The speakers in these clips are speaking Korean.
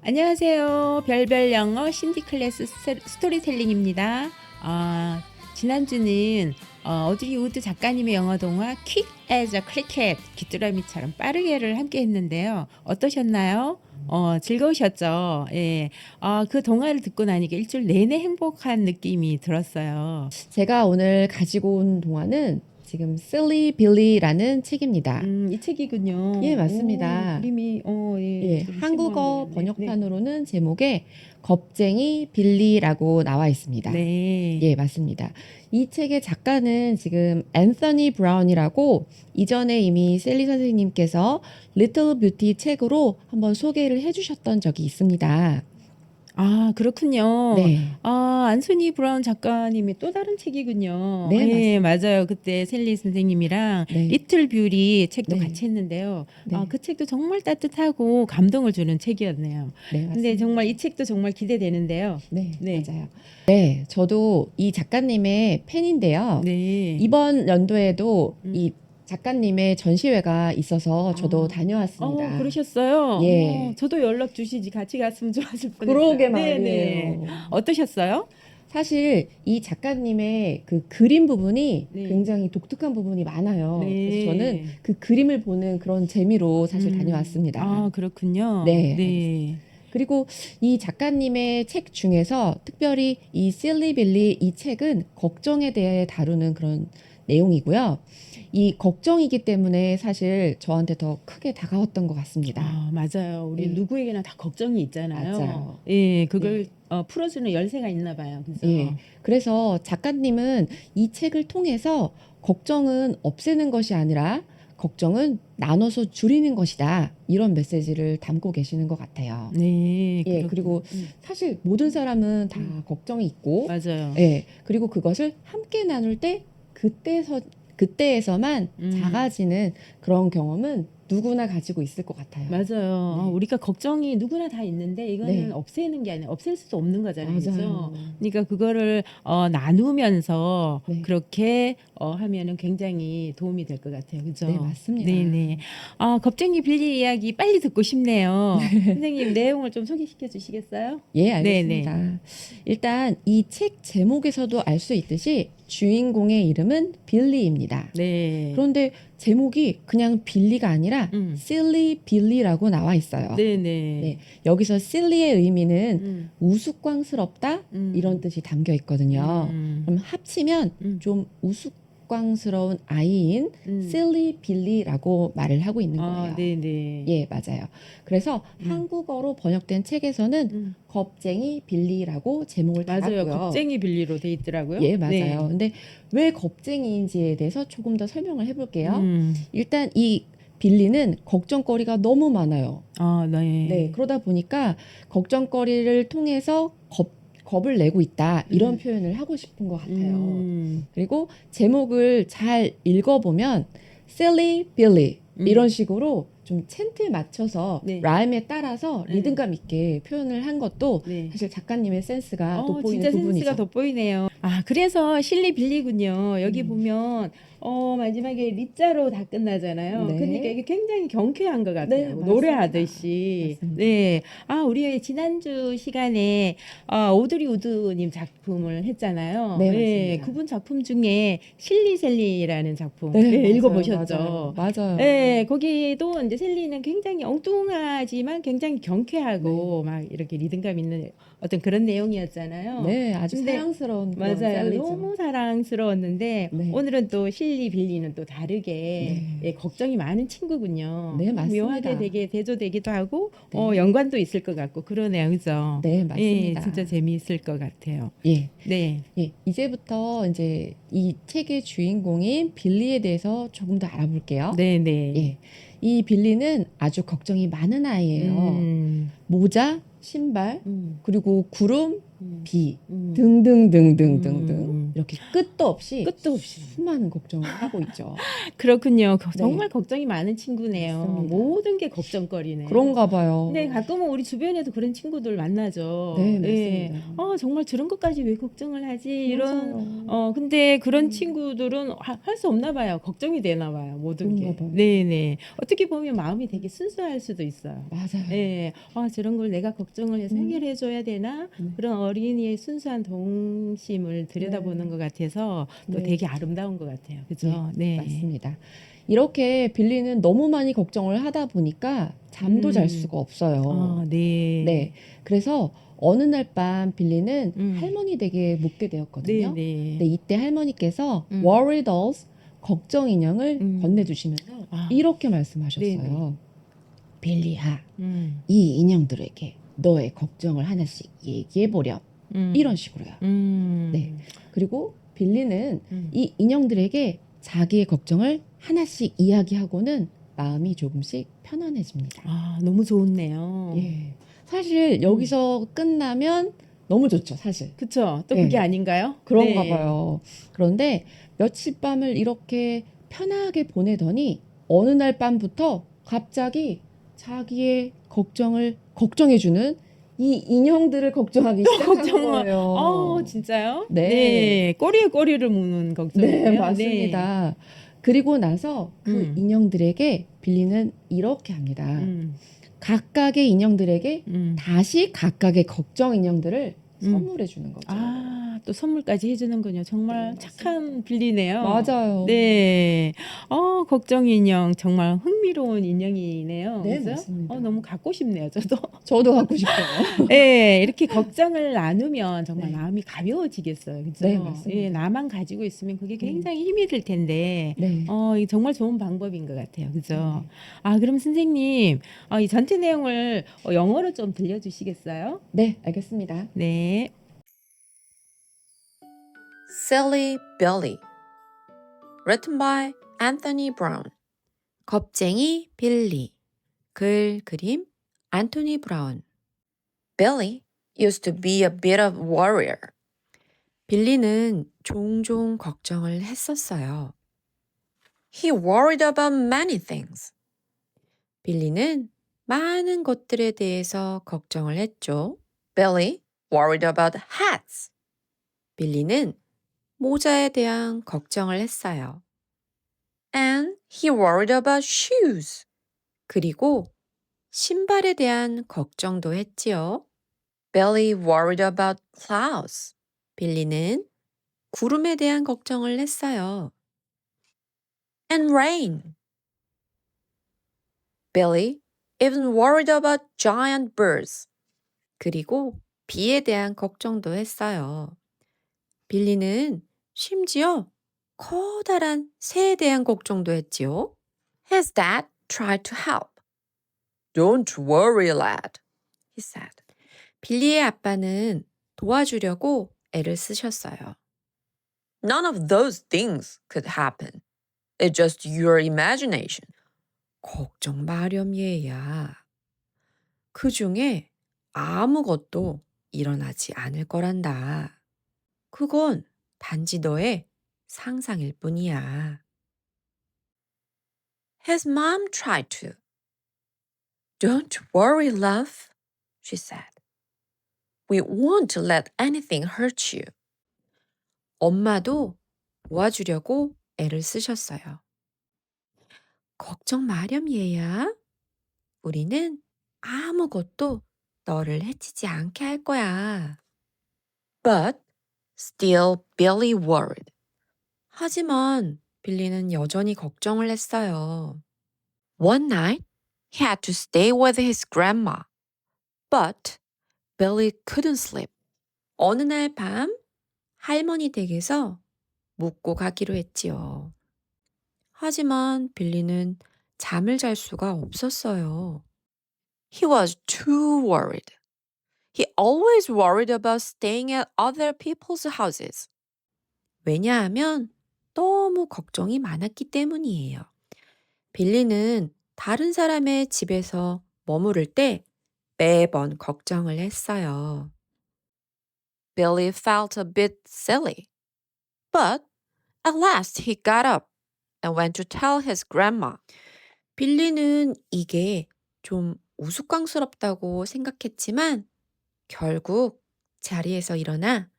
안녕하세요. 별별 영어 신디 클래스 스토리텔링입니다. 지난주는 어드리 우드 작가님의 영어 동화 Quick as a Cricket 귀뚜라미처럼 빠르게를 함께 했는데요. 어떠셨나요? 즐거우셨죠? 예. 그 동화를 듣고 나니까 일주일 내내 행복한 느낌이 들었어요. 제가 오늘 가지고 온 동화는 지금 Silly Billy라는 책입니다. 이 책이군요. 예, 맞습니다. 그림이, 예, 좀 한국어 심오한 번역판으로는 제목에 겁쟁이 빌리라고 나와 있습니다. 네. 예, 맞습니다. 이 책의 작가는 지금 앤서니 브라운이라고 이전에 이미 셀리 선생님께서 리틀 뷰티 책으로 한번 소개를 해주셨던 적이 있습니다. 그렇군요. 네. 안소니 브라운 작가님의 또 다른 책이군요. 네, 예, 맞아요. 그때 셀리 선생님이랑 네. 리틀 뷰리 책도 네. 같이 했는데요. 네. 그 책도 정말 따뜻하고 감동을 주는 책이었네요. 네, 맞습니다. 근데 정말 이 책도 정말 기대되는데요. 네, 네. 맞아요. 네, 저도 이 작가님의 팬인데요. 네. 이번 연도에도 음. 이 작가님의 전시회가 있어서 저도 다녀왔습니다. 그러셨어요? 예. 저도 연락 주시지 같이 갔으면 좋았을 뻔했어요. 그러게 네네. 말이에요. 어떠셨어요? 사실 이 작가님의 그 그림 부분이 네. 굉장히 독특한 부분이 많아요. 네. 그래서 저는 그 그림을 보는 그런 재미로 사실 다녀왔습니다. 그렇군요. 네, 네. 그리고 이 작가님의 책 중에서 특별히 이 Silly Billy 이 책은 걱정에 대해 다루는 그런 내용이고요. 이 걱정이기 때문에 사실 저한테 더 크게 다가왔던 것 같습니다. 맞아요. 우리 네. 누구에게나 다 걱정이 있잖아요. 맞아요. 예, 그걸 풀어주는 열쇠가 있나 봐요. 그죠? 예. 그래서 작가님은 이 책을 통해서 걱정은 없애는 것이 아니라 걱정은 나눠서 줄이는 것이다. 이런 메시지를 담고 계시는 것 같아요. 네. 예, 그리고 사실 모든 사람은 다 걱정이 있고, 맞아요. 예, 그리고 그것을 함께 나눌 때 그때에서만 작아지는 그런 경험은 누구나 가지고 있을 것 같아요. 맞아요. 네. 우리가 걱정이 누구나 다 있는데 이거는 네. 없애는 게 아니라 없앨 수도 없는 거잖아요. 그죠? 맞아요. 그러니까 그거를 나누면서 네. 그렇게 하면은 굉장히 도움이 될 것 같아요. 그죠? 네, 맞습니다. 네네. 겁쟁이 빌리 이야기 빨리 듣고 싶네요. 선생님 내용을 좀 소개시켜 주시겠어요? 예, 알겠습니다. 일단 이 책 제목에서도 알 수 있듯이 주인공의 이름은 빌리입니다. 네. 그런데 제목이 그냥 빌리가 아니라 Silly Billy라고 나와 있어요. 네네. 네, 여기서 silly의 의미는 우스꽝스럽다 이런 뜻이 담겨 있거든요. 그럼 합치면 좀 우스꽝스러운 아이인 Silly Billy라고 말을 하고 있는 거예요. 네네. 예, 맞아요. 그래서 한국어로 번역된 책에서는 겁쟁이 빌리라고 제목을 맞아요. 달았고요. 겁쟁이 빌리로 돼 있더라고요. 예, 맞아요. 네. 근데 왜 겁쟁이인지에 대해서 조금 더 설명을 해볼게요. 일단 이 빌리는 걱정거리가 너무 많아요. 네. 네, 그러다 보니까 걱정거리를 통해서 겁을 내고 있다 이런 표현을 하고 싶은 것 같아요. 그리고 제목을 잘 읽어보면 Silly Billy 이런 식으로 좀 챈트에 맞춰서 네. 라임에 따라서 리듬감 있게 표현을 한 것도 네. 사실 작가님의 센스가 돋보이는 진짜 부분이죠. 센스가 돋보이네요. 그래서 실리 빌리군요. 여기 보면 마지막에 리자로 다 끝나잖아요. 네. 그러니까 이게 굉장히 경쾌한 것 같아요. 네, 맞습니다. 노래하듯이. 맞습니다. 네. 우리 지난주 시간에 오드리 우드님 작품을 했잖아요. 네, 맞습니다. 그분 작품 중에 실리셀리라는 작품 네, 맞아요, 읽어보셨죠? 맞아요. 네, 거기도 이제 셀리는 굉장히 엉뚱하지만 굉장히 경쾌하고 막 이렇게 리듬감 있는 어떤 그런 내용이었잖아요. 네, 아주 근데 사랑스러운 그런 맞아요. 셀리죠. 너무 사랑스러웠는데 네. 오늘은 또 실리 빌리는 또 다르게 걱정이 많은 친구군요. 네, 맞습니다. 묘하게 되게 대조되기도 하고 네. 연관도 있을 것 같고 그러네요. 그죠? 네, 맞습니다. 예, 진짜 재미있을 것 같아요. 예. 네. 예, 이제부터 이제 이 책의 주인공인 빌리에 대해서 조금 더 알아볼게요. 네, 네. 예. 이 빌리는 아주 걱정이 많은 아이예요. 모자, 신발, 그리고 구름, 음. B 음. 등등등등등등 이렇게 끝도 없이 끝도 없이. 수많은 걱정을 하고 있죠. 그렇군요. 네. 정말 걱정이 많은 친구네요. 맞습니다. 모든 게 걱정거리네. 그런가 봐요. 네, 가끔은 우리 주변에도 그런 친구들 만나죠. 네, 예. 맞습니다. 정말 저런 것까지 왜 걱정을 하지? 이런, 맞아요. 근데 그런 음. 친구들은 할 수 없나 봐요. 걱정이 되나 봐요. 모든 그런가 게. 봐요. 네네. 어떻게 보면 마음이 되게 순수할 수도 있어요. 맞아요. 예. 저런 걸 내가 걱정을 해서 음. 해결해줘야 되나? 네. 그런 어린이의 순수한 동심을 들여다보는 네. 것 같아서 또 네. 되게 아름다운 것 같아요. 네, 그죠? 네. 맞습니다. 이렇게 빌리는 너무 많이 걱정을 하다 보니까 잠도 잘 수가 없어요. 네. 네. 그래서 어느 날 밤 빌리는 음. 할머니 댁에 묵게 되었거든요. 네네. 근데 이때 할머니께서 음. worry dolls, 걱정 인형을 음. 건네주시면서 아. 이렇게 네네. 말씀하셨어요. 빌리야, 음. 이 인형들에게 너의 걱정을 하나씩 얘기해보렴. 이런 식으로요. 네. 그리고 빌리는 이 인형들에게 자기의 걱정을 하나씩 이야기하고는 마음이 조금씩 편안해집니다. 너무 좋네요. 예. 사실 여기서 끝나면 너무 좋죠, 사실. 그쵸? 또 네. 그게 아닌가요? 그런가 네. 봐요. 그런데 며칠 밤을 이렇게 편하게 보내더니 어느 날 밤부터 갑자기 자기의 걱정을 걱정해주는 이 인형들을 걱정하기 시작한 걱정을. 거예요. 진짜요? 네. 네. 꼬리에 꼬리를 무는 걱정이에요. 네, 맞습니다. 그리고 나서 그 인형들에게 빌리는 이렇게 합니다. 각각의 인형들에게 다시 각각의 걱정 인형들을 선물해 주는 거죠. 또 선물까지 해주는군요. 정말 네, 착한 빌리네요. 맞아요. 네. 걱정 인형 정말 흥미로운 인형이네요. 네, 그죠? 맞습니다. 너무 갖고 싶네요. 저도. 저도 갖고 싶어요. 네, 이렇게 걱정을 나누면 정말 네. 마음이 가벼워지겠어요. 그죠? 네, 맞습니다. 예, 나만 가지고 있으면 그게 굉장히 힘이 들 텐데, 네. 이게 정말 좋은 방법인 것 같아요. 그죠? 네. 그럼 선생님, 이 전체 내용을 영어로 좀 들려주시겠어요? 네, 알겠습니다. 네. Silly Billy. Written by Anthony Brown. 겁쟁이 빌리. 글 그림 안토니 브라운. Billy used to be a bit of worrier. 빌리는 종종 걱정을 했었어요. He worried about many things. 빌리는 많은 것들에 대해서 걱정을 했죠. Billy worried about hats. 빌리는 모자에 대한 걱정을 했어요. And he worried about shoes. 그리고 신발에 대한 걱정도 했지요. Billy worried about clouds. 빌리는 구름에 대한 걱정을 했어요. And rain. Billy even worried about giant birds. 그리고 비에 대한 걱정도 했어요. 빌리는 심지어 커다란 새에 대한 걱정도 했지요. His dad tried to help. Don't worry, lad, he said. 빌리의 아빠는 도와주려고 애를 쓰셨어요. None of those things could happen. It's just your imagination. 걱정 마렴 얘야. 그 중에 아무것도 일어나지 않을 거란다. 그건 단지 너의 상상일 뿐이야. His mom tried to. Don't worry, love, she said. We won't let anything hurt you. 엄마도 도와주려고 애를 쓰셨어요. 걱정 마렴 얘야. 우리는 아무것도 너를 해치지 않게 할 거야. But still Billy worried. 하지만 빌리는 여전히 걱정을 했어요. One night, he had to stay with his grandma. But Billy couldn't sleep. 어느 날 밤 할머니 댁에서 묵고 가기로 했지요. 하지만 빌리는 잠을 잘 수가 없었어요. He was too worried. He always worried about staying at other people's houses. 왜냐하면 너무 걱정이 많았기 때문이에요. 빌리는 다른 사람의 집에서 머무를 때 매번 걱정을 했어요. Billy felt a bit silly. But at last he got up and went to tell his grandma. 빌리는 이게 좀 우스꽝스럽다고 생각했지만 결국 자리에서 일어나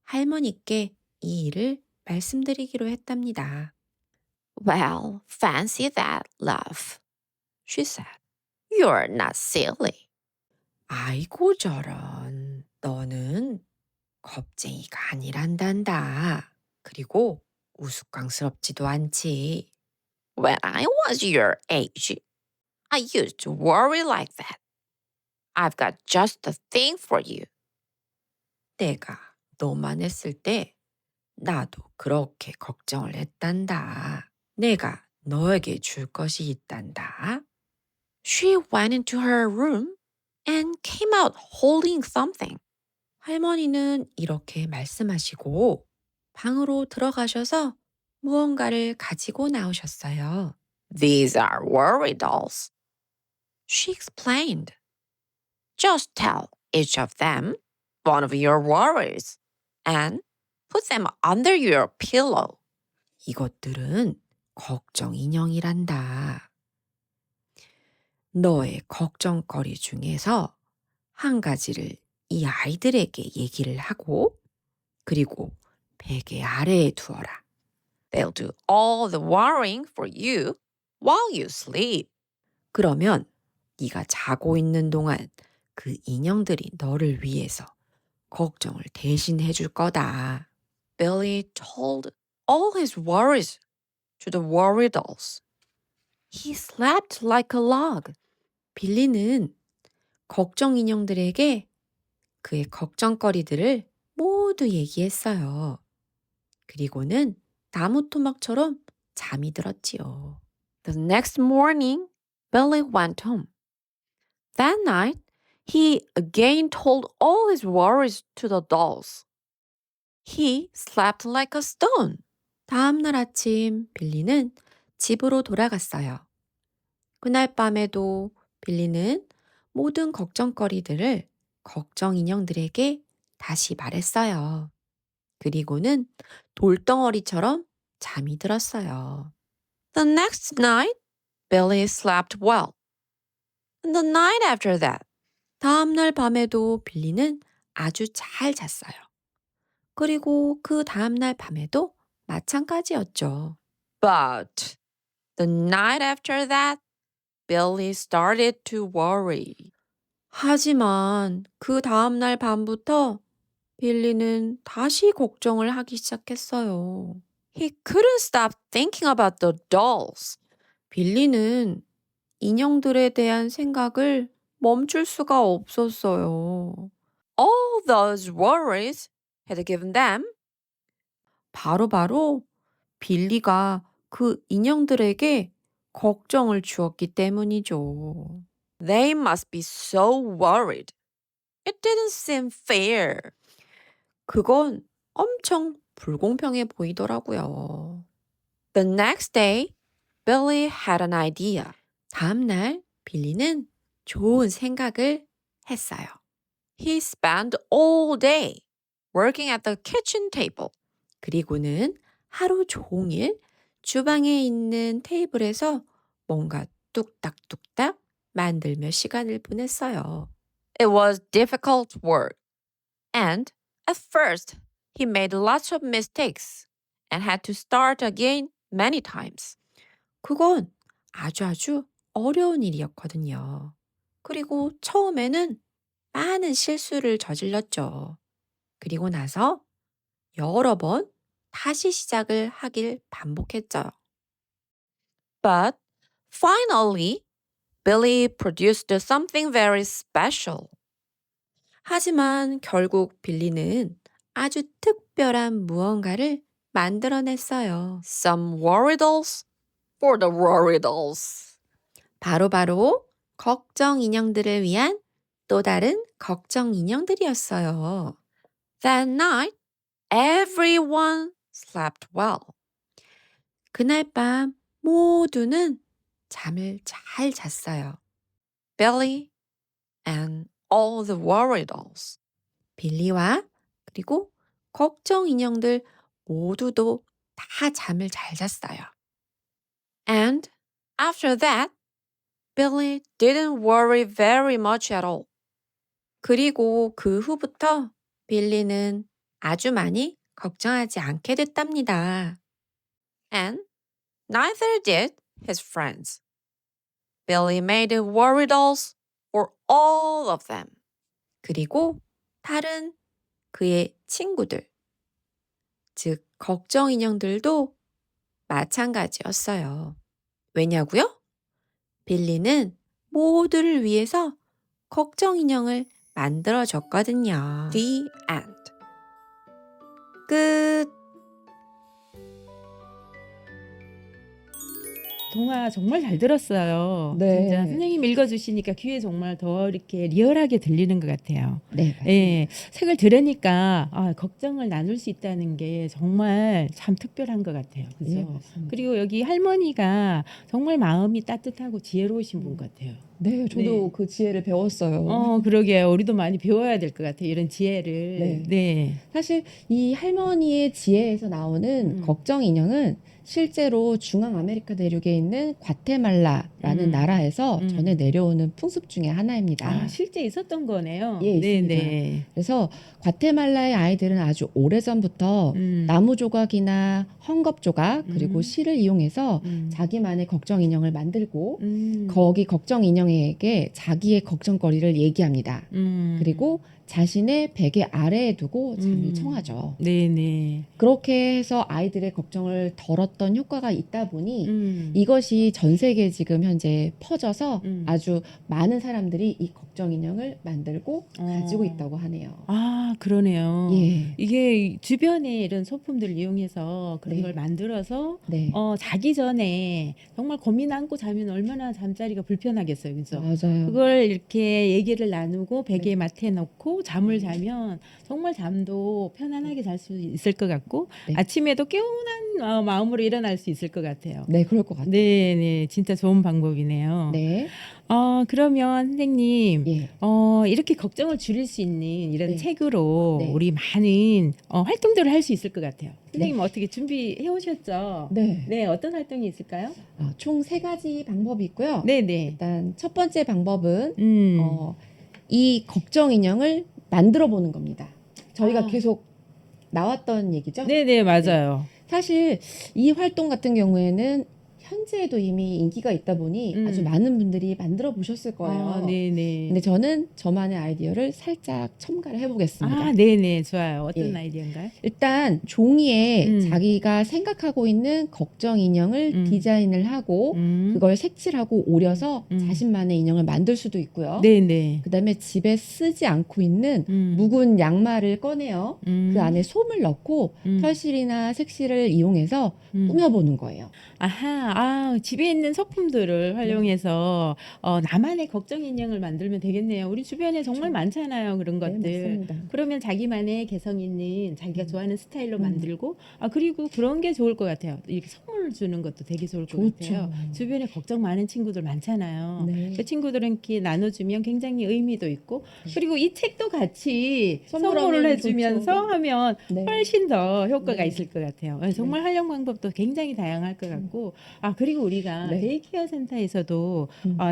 할머니께 이 일을 말씀드리기로 했답니다. Well, fancy that, love, she said. You're not silly. 아이고 저런, 너는 겁쟁이가 아니란단다. 그리고 우스꽝스럽지도 않지. When I was your age, I used to worry like that. I've got just the thing for you. 내가 너만 했을 때 나도 그렇게 걱정을 했단다. 내가 너에게 줄 것이 있단다. She went into her room and came out holding something. 할머니는 이렇게 말씀하시고 방으로 들어가셔서 무언가를 가지고 나오셨어요. These are worry dolls. She explained. Just tell each of them one of your worries and put them under your pillow. 이것들은 걱정 인형이란다. 너의 걱정거리 중에서 한 가지를 이 아이들에게 얘기를 하고 그리고 베개 아래에 두어라. They'll do all the worrying for you while you sleep. 그러면 네가 자고 있는 동안 그 인형들이 너를 위해서 걱정을 대신 해줄 거다. Billy told all his worries to the worry dolls. He slept like a log. 빌리는 걱정 인형들에게 그의 걱정거리들을 모두 얘기했어요. 그리고는 나무 토막처럼 잠이 들었지요. The next morning, Billy went home. That night, he again told all his worries to the dolls. He slept like a stone. 다음 날 아침, 빌리는 집으로 돌아갔어요. 그날 밤에도 빌리는 모든 걱정거리들을 걱정 인형들에게 다시 말했어요. 그리고는 돌덩어리처럼 잠이 들었어요. The next night, Billy slept well. And the night after that, 다음 날 밤에도 빌리는 아주 잘 잤어요. 그리고 그 다음 날 밤에도 마찬가지였죠. But the night after that, Billy started to worry. 하지만 그 다음 날 밤부터 빌리는 다시 걱정을 하기 시작했어요. He couldn't stop thinking about the dolls. 빌리는 인형들에 대한 생각을 멈출 수가 없었어요. All those worries had given them. 바로 빌리가 그 인형들에게 걱정을 주었기 때문이죠. They must be so worried. It didn't seem fair. 그건 엄청 불공평해 보이더라고요. The next day, Billy had an idea. 다음 날 빌리는 좋은 생각을 했어요. He spent all day working at the kitchen table. 그리고는 하루 종일 주방에 있는 테이블에서 뭔가 뚝딱뚝딱 만들며 시간을 보냈어요. It was difficult work. And at first, he made lots of mistakes and had to start again many times. 그건 아주 어려운 일이었거든요. 그리고 처음에는 많은 실수를 저질렀죠. 그리고 나서 여러 번 다시 시작을 하길 반복했죠. But finally, Billy produced something very special. 하지만 결국 빌리는 아주 특별한 무언가를 만들어냈어요. Some worry dolls for the worry dolls. 바로 걱정 인형들을 위한 또 다른 걱정 인형들이었어요. That night, everyone slept well. 그날 밤 모두는 잠을 잘 잤어요. Billy and all the worry dolls. 빌리와 그리고 걱정 인형들 모두도 다 잠을 잘 잤어요. And after that, Billy didn't worry very much at all. 그리고 그 후부터 빌리는 아주 많이 걱정하지 않게 됐답니다. And neither did his friends. Billy made worry dolls for all of them. 그리고 다른 그의 친구들, 즉 걱정 인형들도 마찬가지였어요. 왜냐고요? 빌리는 모두를 위해서 걱정 인형을 만들어줬거든요. The end. 끝. 동화 정말 잘 들었어요. 네. 진짜 선생님 읽어주시니까 귀에 정말 더 이렇게 리얼하게 들리는 것 같아요. 네, 맞습니다. 예, 책을 들으니까 걱정을 나눌 수 있다는 게 정말 참 특별한 것 같아요. 그죠? 네, 맞습니다. 그리고 여기 할머니가 정말 마음이 따뜻하고 지혜로우신 분 같아요. 네, 저도 네. 그 지혜를 배웠어요. 그러게요. 우리도 많이 배워야 될 것 같아요. 이런 지혜를. 네. 네. 사실 이 할머니의 지혜에서 나오는 걱정 인형은 실제로 중앙 아메리카 대륙에 있는 과테말라라는 나라에서 전해 내려오는 풍습 중에 하나입니다. 실제 있었던 거네요. 예, 있습니다. 네. 그래서 과테말라의 아이들은 아주 오래전부터 나무 조각이나 헝겊 조각 그리고 실을 이용해서 자기만의 걱정 인형을 만들고 거기 걱정 인형에게 자기의 걱정거리를 얘기합니다. 그리고 자신의 베개 아래에 두고 잠을 청하죠. 네네. 그렇게 해서 아이들의 걱정을 덜었던 효과가 있다 보니 이것이 전 세계에 지금 현재 퍼져서 아주 많은 사람들이 이 걱정 인형을 만들고 가지고 있다고 하네요. 아, 그러네요. 예. 이게 주변에 이런 소품들을 이용해서 그런 네. 걸 만들어서 네. 자기 전에 정말 고민 안고 자면 얼마나 잠자리가 불편하겠어요. 그죠? 맞아요. 그걸 이렇게 얘기를 나누고 베개에 네. 맡에 놓고 잠을 자면 정말 잠도 편안하게 잘 수 있을 것 같고 네. 아침에도 개운한 마음으로 일어날 수 있을 것 같아요. 네, 그럴 것 같아요. 네, 네, 진짜 좋은 방법이네요. 네. 그러면 선생님, 예. 이렇게 걱정을 줄일 수 있는 이런 네. 책으로 네. 우리 많은 활동들을 할 수 있을 것 같아요. 선생님 어떻게 준비해 오셨죠? 네. 네, 어떤 활동이 있을까요? 총 3가지 방법이 있고요. 네, 네. 일단 첫 번째 방법은 음. 이 걱정 인형을 만들어 보는 겁니다. 저희가 아. 계속 나왔던 얘기죠. 네, 네, 맞아요. 사실 이 활동 같은 경우에는 현재에도 이미 인기가 있다 보니 아주 많은 분들이 만들어 보셨을 거예요. 네, 네. 근데 저는 저만의 아이디어를 살짝 첨가를 해보겠습니다. 네, 네, 좋아요. 어떤 예. 아이디어인가요? 일단 종이에 음. 자기가 생각하고 있는 걱정 인형을 디자인을 하고 그걸 색칠하고 오려서 자신만의 인형을 만들 수도 있고요. 네, 네. 그다음에 집에 쓰지 않고 있는 묵은 양말을 꺼내요. 그 안에 솜을 넣고 털실이나 색실을 이용해서 꾸며보는 거예요. 아하, 집에 있는 소품들을 활용해서 나만의 걱정 인형을 만들면 되겠네요. 우리 주변에 정말 많잖아요, 그런 것들. 네, 맞습니다. 그러면 자기만의 개성 있는 자기가 좋아하는 스타일로 만들고 그리고 그런 게 좋을 것 같아요. 이렇게 선물을 주는 것도 되게 좋을 것 좋죠. 같아요. 주변에 걱정 많은 친구들 많잖아요. 네. 그 친구들은 이렇게 나눠주면 굉장히 의미도 있고 그리고 이 책도 같이 선물하면 선물을 해주면서 좋죠. 하면 네. 훨씬 더 효과가 네. 있을 것 같아요. 정말 활용 방법도 굉장히 다양할 것 같고 그리고 우리가 네. 데이케어 센터에서도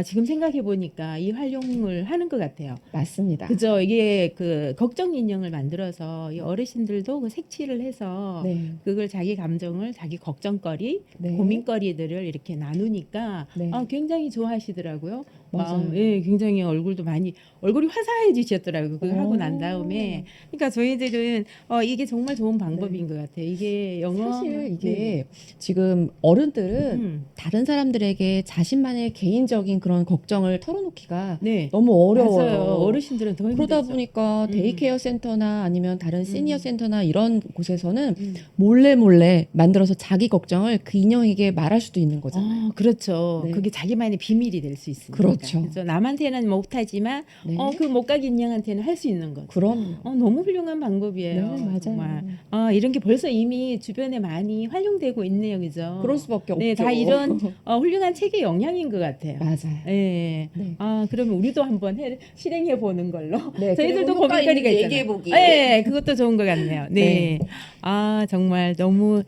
지금 생각해 보니까 이 활용을 하는 것 같아요. 맞습니다. 그죠? 이게 그 걱정 인형을 만들어서 이 어르신들도 그 색칠을 해서 네. 그걸 자기 감정을 자기 걱정거리, 네. 고민거리들을 이렇게 나누니까 네. 굉장히 좋아하시더라고요. 맞아요. 굉장히 얼굴이 화사해지셨더라고요. 그거 하고 난 다음에. 그러니까 저희들은 이게 정말 좋은 방법인 것 같아요. 이게 영어 사실 이게 지금 어른들은 다른 사람들에게 자신만의 개인적인 그런 걱정을 털어놓기가 네. 너무 어려워요. 맞아요. 어르신들은 더 힘들죠. 그러다 보니까 데이케어 센터나 아니면 다른 시니어 센터나 이런 곳에서는 음. 몰래 만들어서 자기 걱정을 그 인형에게 말할 수도 있는 거잖아요. 그렇죠. 네. 그게 자기만의 비밀이 될 수 있습니다. 그렇죠. 그렇죠. 그래서 남한테는 못하지만 네. 그 못가기 인형한테는 할 수 있는 거. 그럼 너무 훌륭한 방법이에요. 네, 맞아요. 정말. 이런 게 벌써 이미 주변에 많이 활용되고 있네요, 그죠? 그럴 수밖에 없죠. 네, 다 이런 훌륭한 책의 영향인 것 같아요. 맞아요. 네. 네. 그러면 우리도 한번 실행해 보는 걸로. 네, 저희들도 그리고 효과 고민거리가 있는지 있잖아요. 얘기해보기. 네, 그것도 좋은 것 같네요. 네. 네. 정말 너무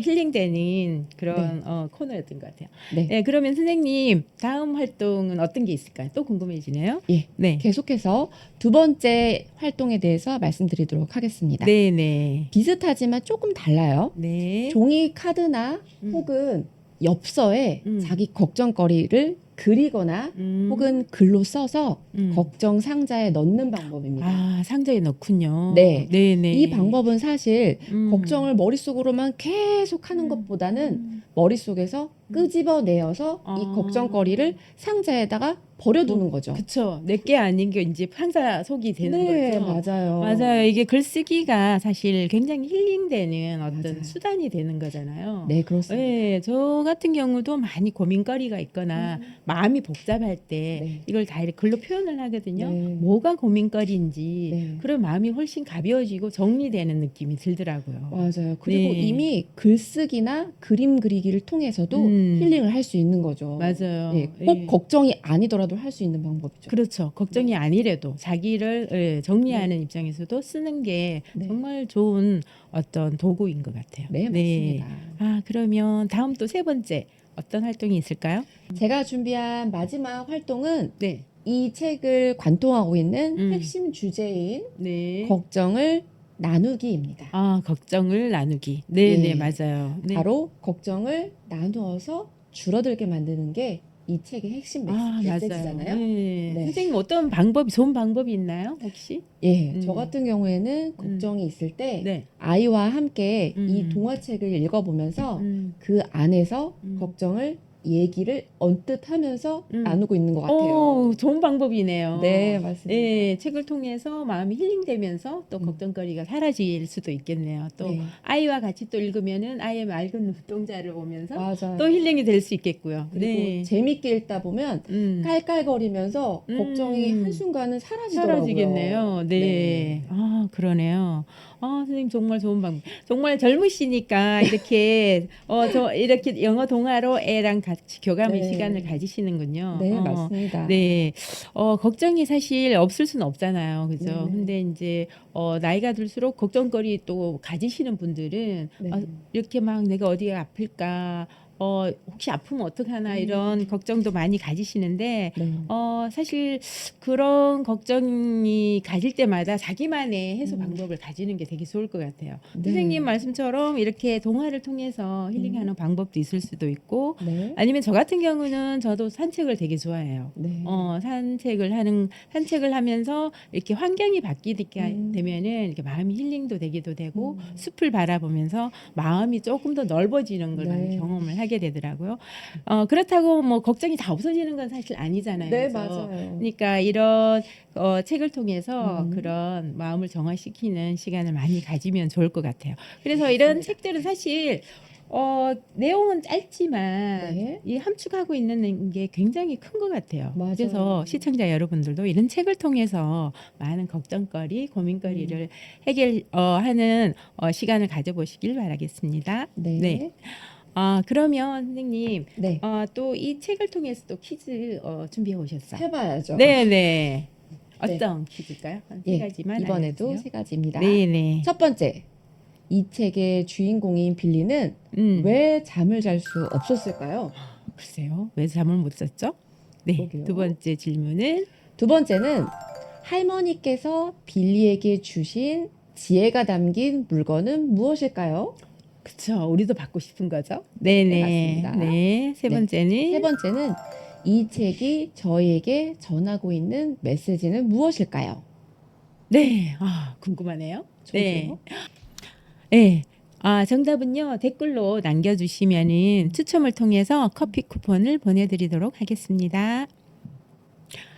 힐링되는 그런 코너였던 것 같아요. 네. 네, 그러면 선생님 다음 활동은 어떤 게 있을까요? 또 궁금해지네요. 예. 네. 계속해서 두 번째 활동에 대해서 말씀드리도록 하겠습니다. 네, 네. 비슷하지만 조금 달라요. 네. 종이 카드나 혹은 엽서에 자기 걱정거리를 그리거나 혹은 글로 써서 걱정 상자에 넣는 방법입니다. 상자에 넣군요. 네. 네, 네. 이 방법은 사실 걱정을 머릿속으로만 계속 하는 것보다는 머릿속에서 끄집어내어서 이 걱정거리를 상자에다가 버려두는 거죠. 그쵸. 내게 아닌 게 이제 상자 속이 되는 네, 거죠. 맞아요. 맞아요. 이게 글쓰기가 사실 굉장히 힐링되는 어떤 맞아요. 수단이 되는 거잖아요. 네, 그렇습니다. 네, 저 같은 경우도 많이 고민거리가 있거나 마음이 복잡할 때 네. 이걸 다 이렇게 글로 표현을 하거든요. 네. 뭐가 고민거리인지 네. 그런 마음이 훨씬 가벼워지고 정리되는 느낌이 들더라고요. 맞아요. 그리고 네. 이미 글쓰기나 그림 그리기를 통해서도 힐링을 할 수 있는 거죠. 맞아요. 예, 꼭 예. 걱정이 아니더라도 할 수 있는 방법이죠. 그렇죠. 걱정이 아니래도 자기를 정리하는 입장에서도 쓰는 게 네. 정말 좋은 어떤 도구인 것 같아요. 네, 맞습니다. 그러면 다음 또 세 번째 어떤 활동이 있을까요? 제가 준비한 마지막 활동은 네. 이 책을 관통하고 있는 음. 핵심 주제인 네. 걱정을 나누기입니다. 걱정을 나누기. 네, 예. 네, 맞아요. 네. 바로 걱정을 나누어서 줄어들게 만드는 게 이 책의 핵심 메시지잖아요. 맞아요. 네. 네. 선생님 어떤 방법이 좋은 방법이 있나요? 혹시? 예, 저 같은 경우에는 걱정이 있을 때 네. 아이와 함께 음. 이 동화책을 읽어보면서 음. 그 안에서 음. 걱정을 얘기를 언뜻 하면서 나누고 있는 것 같아요. 좋은 방법이네요. 네, 맞습니다. 네, 책을 통해서 마음이 힐링되면서 또 걱정거리가 사라질 수도 있겠네요. 또 네. 아이와 같이 또 읽으면은 아이의 맑은 눈동자를 보면서 맞아요. 또 힐링이 될 수 있겠고요. 그리고 네. 재밌게 읽다 보면 깔깔거리면서 걱정이 한순간은 사라지더라고요. 사라지겠네요. 네. 네. 그러네요. 선생님 정말 좋은 방법. 정말 젊으시니까 이렇게 이렇게 영어 동화로 애랑 같이 교감의 네. 시간을 가지시는군요. 네, 맞습니다. 네. 걱정이 사실 없을 수는 없잖아요. 그죠? 네. 근데 이제 나이가 들수록 걱정거리 또 가지시는 분들은 네. 이렇게 막 내가 어디가 아플까? 혹시 아프면 어떡하나 이런 걱정도 많이 가지시는데 네. 사실 그런 걱정이 가질 때마다 자기만의 해소 방법을 가지는 게 되게 좋을 것 같아요. 네. 선생님 말씀처럼 이렇게 동화를 통해서 힐링하는 방법도 있을 수도 있고 네. 아니면 저 같은 경우는 저도 산책을 되게 좋아해요. 네. 산책을 하면서 이렇게 환경이 바뀌게 되면은 이렇게 마음이 힐링도 되기도 되고 숲을 바라보면서 마음이 조금 더 넓어지는 걸 네. 많이 경험을 하게 되더라고요. 그렇다고 뭐 걱정이 다 없어지는 건 사실 아니잖아요. 네, 그죠? 맞아요. 그러니까 이런 책을 통해서 그런 마음을 정화시키는 시간을 많이 가지면 좋을 것 같아요. 그래서 이런 책들은 사실 내용은 짧지만 네. 이 함축하고 있는 게 굉장히 큰 것 같아요. 맞아요. 그래서 시청자 여러분들도 이런 책을 통해서 많은 걱정거리, 고민거리를 해결하는 시간을 가져보시길 바라겠습니다. 네. 네. 그러면 선생님 네. 또 이 책을 통해서 또 퀴즈 준비해 오셨어요. 해봐야죠. 네네. 어떤 퀴즈일까요? 한 세 예, 가지만 이번에도 알려주세요. 세 가지입니다. 네네. 첫 번째, 이 책의 주인공인 빌리는 왜 잠을 잘 수 없었을까요? 글쎄요. 왜 잠을 못 잤죠? 네. 그러게요. 두 번째 질문은 두 번째는 할머니께서 빌리에게 주신 지혜가 담긴 물건은 무엇일까요? 그쵸. 우리도 받고 싶은 거죠. 네네. 네, 맞습니다. 네. 세 네. 번째는 세 번째는 이 책이 저희에게 전하고 있는 메시지는 무엇일까요? 네. 궁금하네요. 네. 저도요. 네. 정답은요. 댓글로 남겨주시면은 추첨을 통해서 커피 쿠폰을 보내드리도록 하겠습니다.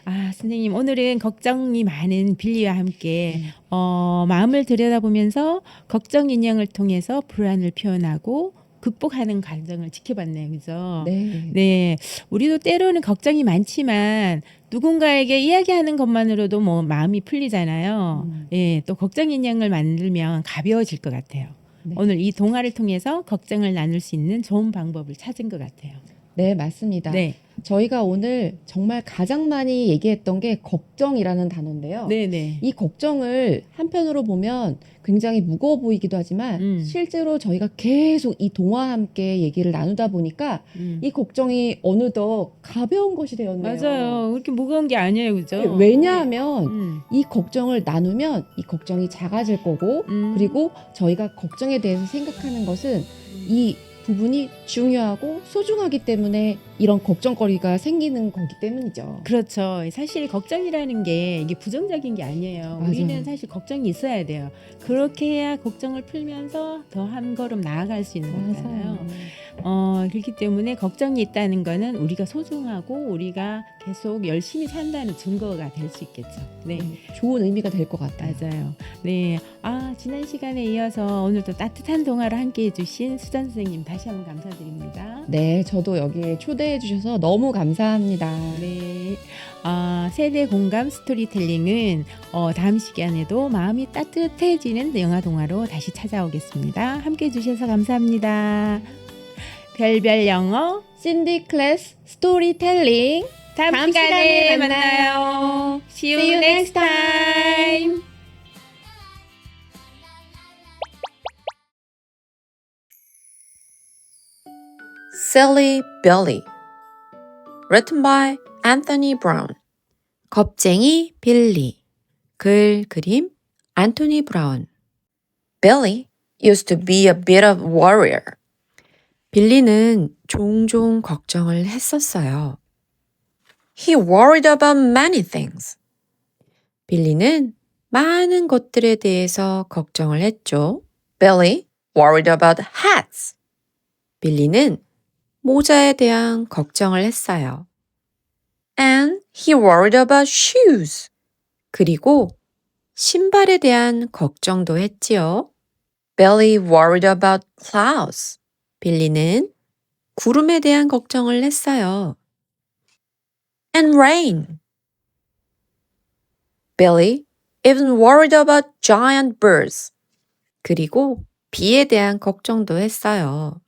선생님 오늘은 걱정이 많은 빌리와 함께 마음을 들여다보면서 걱정 인형을 통해서 불안을 표현하고 극복하는 과정을 지켜봤네요. 그죠? 네. 네. 우리도 때로는 걱정이 많지만 누군가에게 이야기하는 것만으로도 뭐 마음이 풀리잖아요. 예, 또 걱정 인형을 만들면 가벼워질 것 같아요. 네. 오늘 이 동화를 통해서 걱정을 나눌 수 있는 좋은 방법을 찾은 것 같아요. 네, 맞습니다. 네. 저희가 오늘 정말 가장 많이 얘기했던 게 걱정이라는 단어인데요. 네네. 이 걱정을 한편으로 보면 굉장히 무거워 보이기도 하지만 실제로 저희가 계속 이 동화와 함께 얘기를 나누다 보니까 이 걱정이 어느덧 가벼운 것이 되었네요. 맞아요. 그렇게 무거운 게 아니에요. 그죠? 왜냐하면 음. 이 걱정을 나누면 이 걱정이 작아질 거고 그리고 저희가 걱정에 대해서 생각하는 것은 이 부분이 중요하고 소중하기 때문에 이런 걱정거리가 생기는 거기 때문이죠. 그렇죠. 사실 걱정이라는 게 이게 부정적인 게 아니에요. 맞아요. 우리는 사실 걱정이 있어야 돼요. 그렇게 해야 걱정을 풀면서 더 한 걸음 나아갈 수 있는 거잖아요. 그렇기 때문에 걱정이 있다는 거는 우리가 소중하고 우리가 계속 열심히 산다는 증거가 될 수 있겠죠. 네. 좋은 의미가 될 것 같아요. 맞아요. 네. 지난 시간에 이어서 오늘도 따뜻한 동화를 함께 해주신 수잔 선생님 다시 한번 감사드립니다. 네, 저도 여기에 초대해 주셔서 너무 감사합니다. 네. 세대 공감 스토리텔링은 다음 시간에도 마음이 따뜻해지는 영화 동화로 다시 찾아오겠습니다. 함께 해주셔서 감사합니다. 별별 영어 신디 클래스 스토리텔링 다음 시간에 만나요. See you next time. Silly Billy. Written by Anthony Brown. 겁쟁이 빌리. 글 그림 안토니 브라운. Billy used to be a bit of worrier. 빌리는 종종 걱정을 했었어요. He worried about many things. 빌리는 많은 것들에 대해서 걱정을 했죠. Billy worried about hats. 빌리는 모자에 대한 걱정을 했어요. And he worried about shoes. 그리고 신발에 대한 걱정도 했지요. Billy worried about clouds. 빌리는 구름에 대한 걱정을 했어요. And rain. Billy even worried about giant birds. 그리고 비에 대한 걱정도 했어요.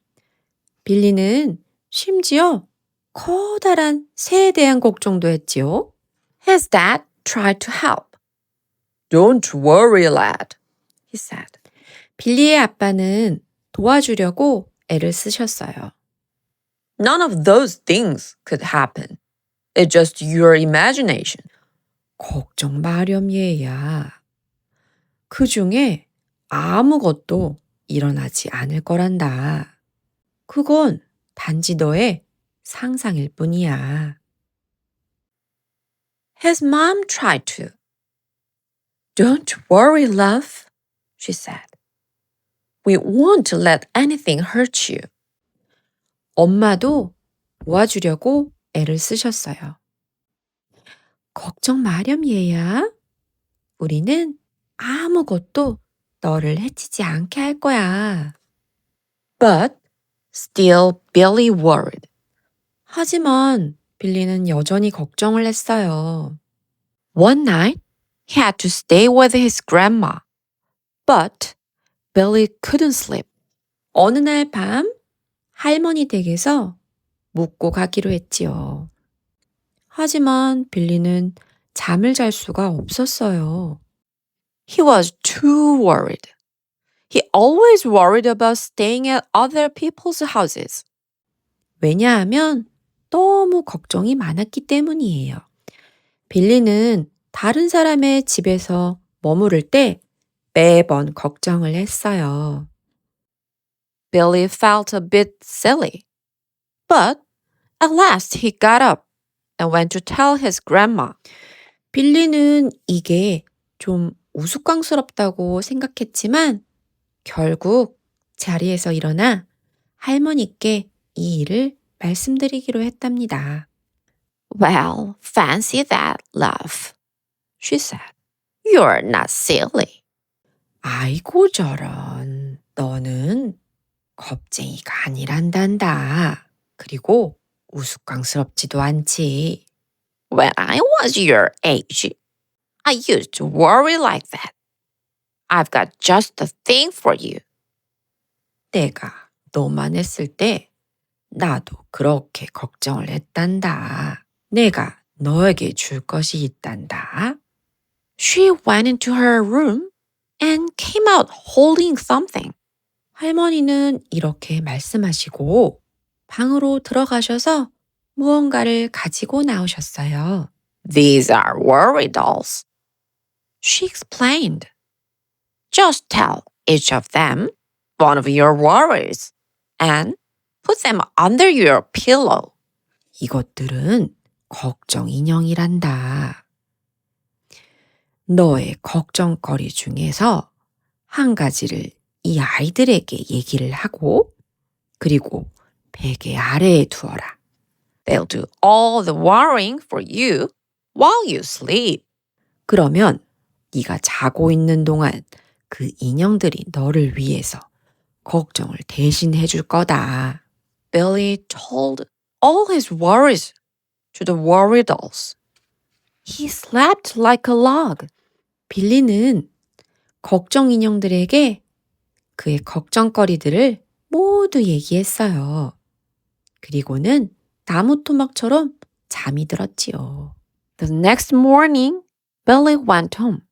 빌리는 심지어 커다란 새에 대한 걱정도 했지요. His dad tried to help. Don't worry, lad, he said. 빌리의 아빠는 도와주려고 애를 쓰셨어요. None of those things could happen. It's just your imagination. 걱정 마렴 얘야. 그 중에 아무것도 일어나지 않을 거란다. 그건 단지 너의 상상일 뿐이야. His mom tried to. Don't worry, love, she said. We won't let anything hurt you. 엄마도 도와주려고 애를 쓰셨어요. 걱정 마렴 얘야. 우리는 아무것도 너를 해치지 않게 할 거야. But still Billy worried. 하지만 빌리는 여전히 걱정을 했어요. One night, he had to stay with his grandma. But Billy couldn't sleep. 어느 날 밤 할머니 댁에서 묵고 가기로 했지요. 하지만 빌리는 잠을 잘 수가 없었어요. He was too worried. He always worried about staying at other people's houses. 왜냐하면 너무 걱정이 많았기 때문이에요. 빌리는 다른 사람의 집에서 머무를 때 매번 걱정을 했어요. Billy felt a bit silly. But at last he got up and went to tell his grandma. 빌리는 이게 좀 우스꽝스럽다고 생각했지만 결국 자리에서 일어나 할머니께 이 일을 말씀드리기로 했답니다. Well, fancy that, love, she said. You're not silly. 아이고 저런, 너는 겁쟁이가 아니란단다. 그리고 우스꽝스럽지도 않지. When I was your age, I used to worry like that. I've got just the thing for you. 내가 너만 했을 때 나도 그렇게 걱정을 했단다. 내가 너에게 줄 것이 있단다. She went into her room and came out holding something. 할머니는 이렇게 말씀하시고 방으로 들어가셔서 무언가를 가지고 나오셨어요. These are worry dolls. She explained. Just tell each of them one of your worries and put them under your pillow. 이것들은 걱정 인형이란다. 너의 걱정거리 중에서 한 가지를 이 아이들에게 얘기를 하고 그리고 베개 아래에 두어라. They'll do all the worrying for you while you sleep. 그러면 네가 자고 있는 동안 그 인형들이 너를 위해서 걱정을 대신 해줄 거다. Billy told all his worries to the worry dolls. He slept like a log. 빌리는 걱정 인형들에게 그의 걱정거리들을 모두 얘기했어요. 그리고는 나무 토막처럼 잠이 들었지요. The next morning, Billy went home.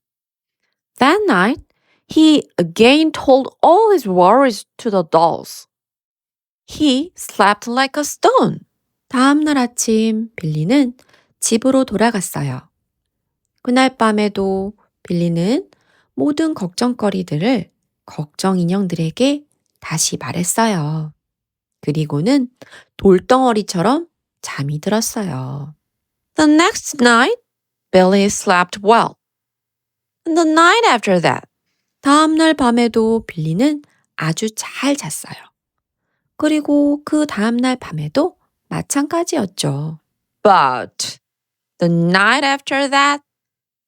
That night, he again told all his worries to the dolls. He slept like a stone. 다음 날 아침 빌리는 집으로 돌아갔어요. 그날 밤에도 빌리는 모든 걱정거리들을 걱정 인형들에게 다시 말했어요. 그리고는 돌덩어리처럼 잠이 들었어요. The next night, Billy slept well. And the night after that, 다음 날 밤에도 빌리는 아주 잘 잤어요. 그리고 그 다음 날 밤에도 마찬가지였죠. But the night after that,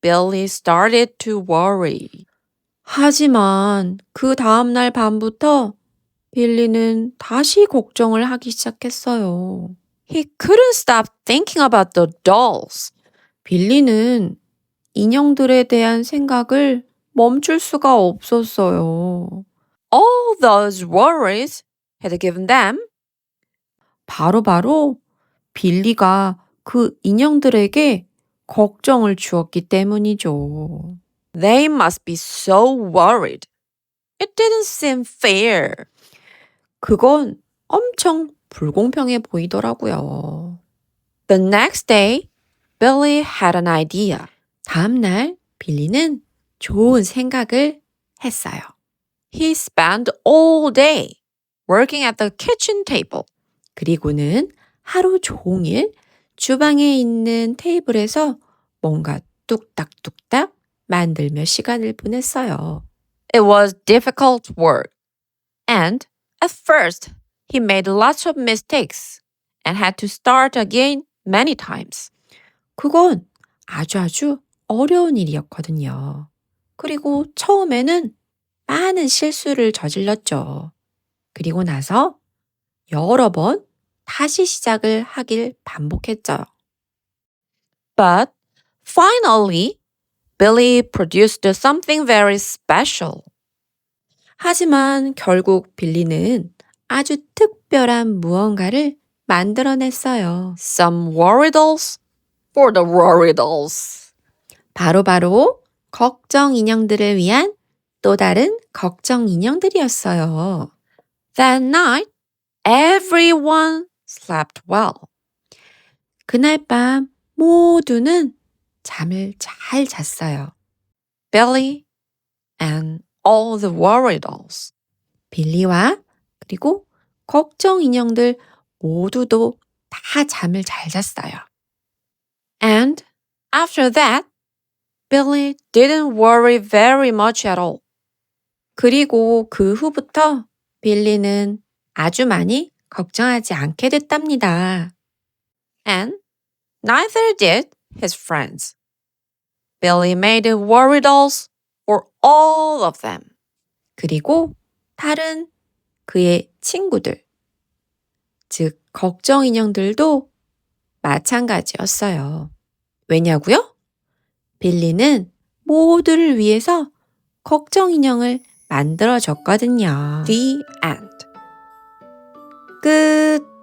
Billy started to worry. 하지만 그 다음 날 밤부터 빌리는 다시 걱정을 하기 시작했어요. He couldn't stop thinking about the dolls. 빌리는 인형들에 대한 생각을 멈출 수가 없었어요. All those worries had given them. 바로 빌리가 그 인형들에게 걱정을 주었기 때문이죠. They must be so worried. It didn't seem fair. 그건 엄청 불공평해 보이더라고요. The next day, Billy had an idea. 다음 날 빌리는 좋은 생각을 했어요. He spent all day working at the kitchen table. 그리고는 하루 종일 주방에 있는 테이블에서 뭔가 뚝딱뚝딱 만들며 시간을 보냈어요. It was difficult work. And at first, he made lots of mistakes and had to start again many times. 그건 아주 어려운 일이었거든요. 그리고 처음에는 많은 실수를 저질렀죠. 그리고 나서 여러 번 다시 시작을 하길 반복했죠. But finally, Billy produced something very special. 하지만 결국 빌리는 아주 특별한 무언가를 만들어냈어요. Some worry dolls for the worry dolls. 바로 걱정 인형들을 위한 또 다른 걱정 인형들이었어요. That night, everyone slept well. 그날 밤 모두는 잠을 잘 잤어요. Billy and all the worry dolls. 빌리와 그리고 걱정 인형들 모두도 다 잠을 잘 잤어요. And after that, Billy didn't worry very much at all. 그리고 그 후부터 빌리는 아주 많이 걱정하지 않게 됐답니다. And neither did his friends. Billy made worry dolls for all of them. 그리고 다른 그의 친구들, 즉 걱정 인형들도 마찬가지였어요. 왜냐고요? 빌리는 모두를 위해서 걱정 인형을 만들어줬거든요. The end. 끝.